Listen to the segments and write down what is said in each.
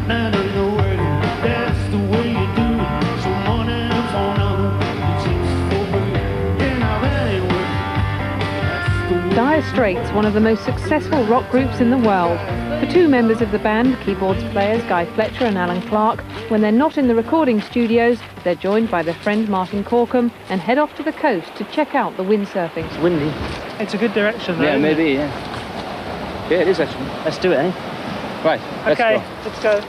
Now there's no waiting, that's the way you do it. So morning for another, it's for free. Yeah, now that ain't working. Dire Straits, one of the most successful rock groups in the world. For two members of the band, keyboards players Guy Fletcher and Alan Clark, when they're not in the recording studios, they're joined by their friend Martin Corcombe and head off to the coast to check out the windsurfing. It's windy. It's a good direction though. Yeah, maybe, yeah. Yeah, it is actually. Let's do it, eh? Right, let's okay, go. let's go.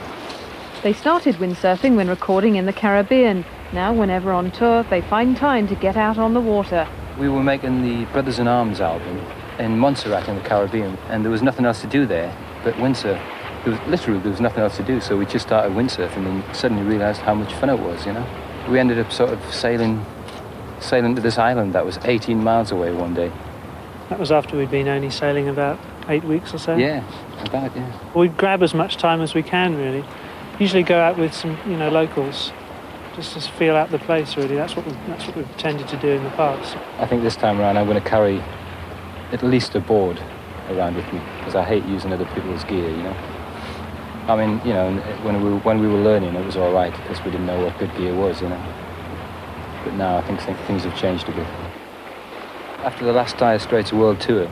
They started windsurfing when recording in the Caribbean. Now, whenever on tour, they find time to get out on the water. We were making the Brothers in Arms album in Montserrat in the Caribbean, and there was nothing else to do there but windsurf. There was nothing else to do, so we just started windsurfing and suddenly realised how much fun it was, you know. We ended up sort of sailing to this island that was 18 miles away one day. That was after we'd been only sailing about 8 weeks or so? Yeah, about, yeah. We'd grab as much time as we can, really. Usually go out with some, locals, just to feel out the place, really. That's what we've tended to do in the past. I think this time around I'm going to carry at least a board around with me, because I hate using other people's gear, you know. I mean, you know, when we were learning, it was all right, because we didn't know what good gear was, you know. But now I think things have changed a bit. After the last Dire Straits World Tour,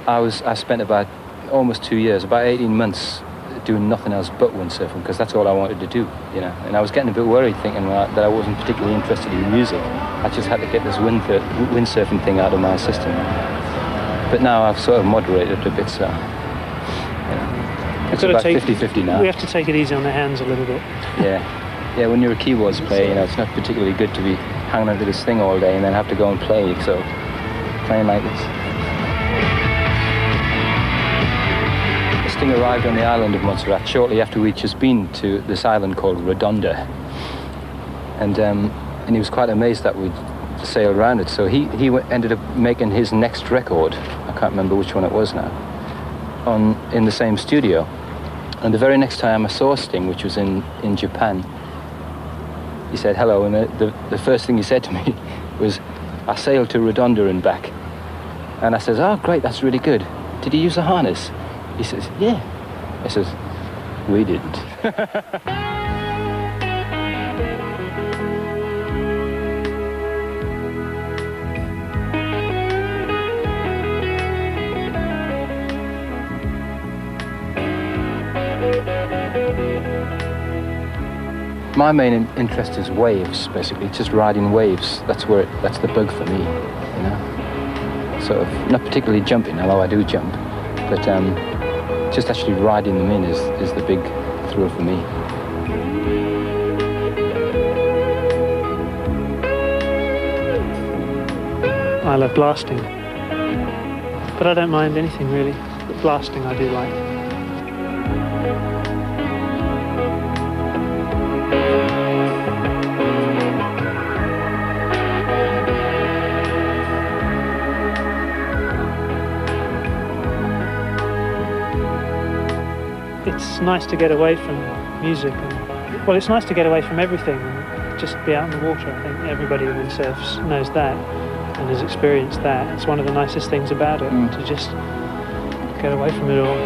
I spent about almost 2 years, about 18 months, doing nothing else but windsurfing, because that's all I wanted to do, you know. And I was getting a bit worried, thinking that I wasn't particularly interested in music. I just had to get this windsurfing thing out of my system. But now I've sort of moderated it a bit, so, you know, it's about 50-50 now. We have to take it easy on the hands a little bit. Yeah, when you're a keyboards player, you know, it's not particularly good to be hanging onto this thing all day and then have to go and play, so playing like this. This thing arrived on the island of Montserrat shortly after we'd just been to this island called Redonda, and he was quite amazed that we'd sailed around it, so he ended up making his next record, I can't remember which one it was now, in the same studio. And the very next time I saw Sting, which was in Japan, he said hello, and the first thing he said to me was, I sailed to Redonda and back. And I says, oh great, that's really good. Did you use a harness? He says, yeah. I says, we didn't. My main interest is waves, basically, just riding waves. That's the bug for me, you know. Sort of, not particularly jumping, although I do jump, but just actually riding them in is the big thrill for me. I love blasting, but I don't mind anything really, but blasting I do like. It's nice to get away from music, and, well, it's nice to get away from everything and just be out in the water. I think everybody who windsurfs knows that and has experienced that. It's one of the nicest things about it, to just get away from it all.